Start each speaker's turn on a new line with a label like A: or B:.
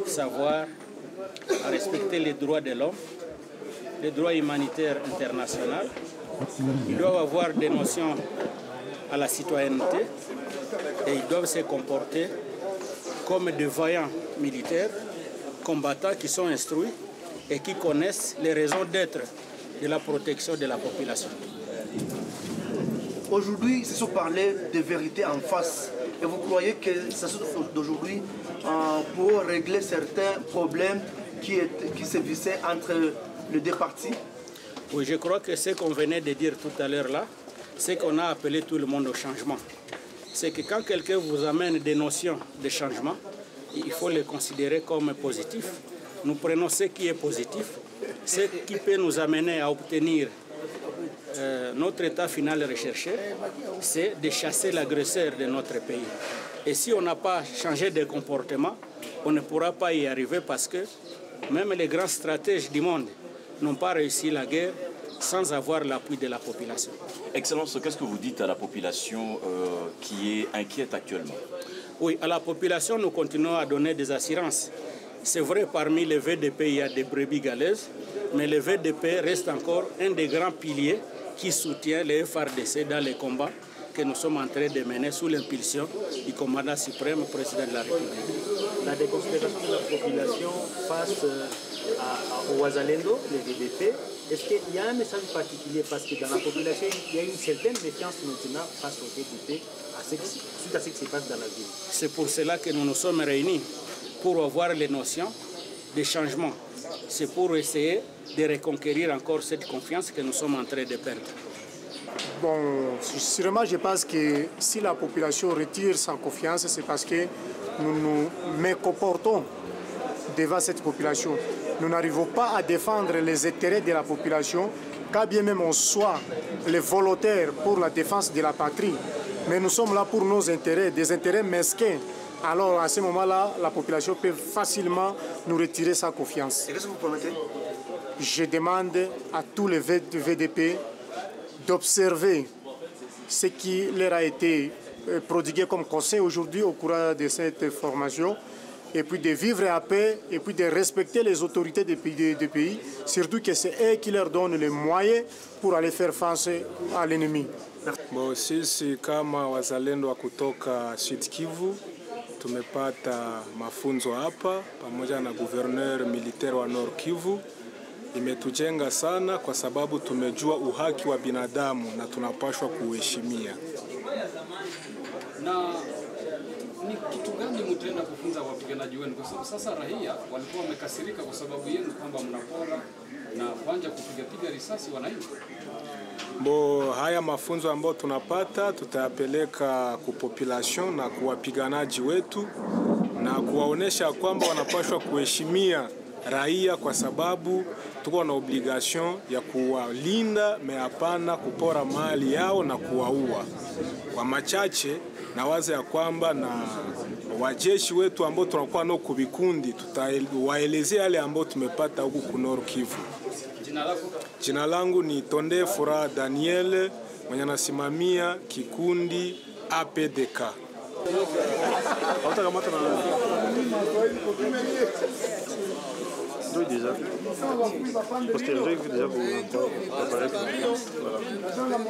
A: savoir respecter les droits de l'homme, les droits humanitaires internationaux. Ils doivent avoir des notions à la citoyenneté et ils doivent se comporter comme des vaillants militaires, combattants qui sont instruits et qui connaissent les raisons d'être de la protection de la population.
B: Aujourd'hui, ils se sont parlé de vérité en face. Et vous croyez que ça d'aujourd'hui pour régler certains problèmes qui se vissaient entre les deux parties?
A: Oui, je crois que ce qu'on venait de dire tout à l'heure là, c'est qu'on a appelé tout le monde au changement. C'est que quand quelqu'un vous amène des notions de changement, il faut les considérer comme positifs. Nous prenons ce qui est positif, ce qui peut nous amener à obtenir notre état final recherché, c'est de chasser l'agresseur de notre pays. Et si on n'a pas changé de comportement, on ne pourra pas y arriver parce que même les grands stratèges du monde n'ont pas réussi la guerre sans avoir l'appui de la population.
C: Excellence, qu'est-ce que vous dites à la population qui est inquiète actuellement?
A: Oui, à la population, nous continuons à donner des assurances. C'est vrai, parmi les VDP, il y a des brebis galeuses, mais le VDP reste encore un des grands piliers qui soutient les FARDC dans les combats que nous sommes en train de mener sous l'impulsion du commandant suprême, président de la République.
D: La déconsidération de la population face au Wazalendo, les VDP, est-ce qu'il y a un message particulier? Parce que dans la population, il y a une certaine méfiance maintenant face aux VDP suite à ce qui se passe dans la ville.
A: C'est pour cela que nous nous sommes réunis, pour avoir les notions de changement. C'est pour essayer de reconquérir encore cette confiance que nous sommes en train de perdre.
E: Bon, sûrement, je pense que si la population retire sa confiance, c'est parce que nous nous mécomportons devant cette population. Nous n'arrivons pas à défendre les intérêts de la population, quand bien même on soit les volontaires pour la défense de la patrie. Mais nous sommes là pour nos intérêts, des intérêts mesquins. Alors à ce moment-là, la population peut facilement nous retirer sa confiance.
B: Et qu'est-ce que vous promettez?
E: Je demande à tous les VDP d'observer ce qui leur a été prodigué comme conseil aujourd'hui au cours de cette formation, et puis de vivre en paix, et puis de respecter les autorités des pays, surtout que c'est eux qui leur donnent les moyens pour aller faire face à l'ennemi.
F: Sisi kama wazalendo wa kutoka Sud Kivu tumepata mafunzo hapa pamoja na gouverneur militaire wa Nord Kivu. Imetujenga sana kwa sababu tumejua uhaki wa binadamu na tunapaswa kuheshimia.
G: Na ni kitu gani mtaenda kufunza wapiganaji wenu? Kwa sababu sasa raia walikuwa wamekasirika kwa sababu yenu kwamba mnapora na kuanza kupiga risasi wananchi.
F: Haya mafunzo ambayo tunapata tutayapeleka ku population na kuwapiganaji wetu na kuwaonesha kwamba wanapaswa kuheshimia raia kwa sababu tuko na obligation ya kuwalinda, hapana kupora mali yao na kuwaua. Kwa machache nawaza ya kwamba na wajeshi wetu ambao tunakuwa nao kubikundi tutawaelezea yale ambao tumepata huku ku Nord Kivu. Jina langu ni Tonde Fura Daniel, mwenye anasimamia kikundi APDK.
H: Oui, déjà. Parce que j'ai vu déjà vous préparer. Voilà.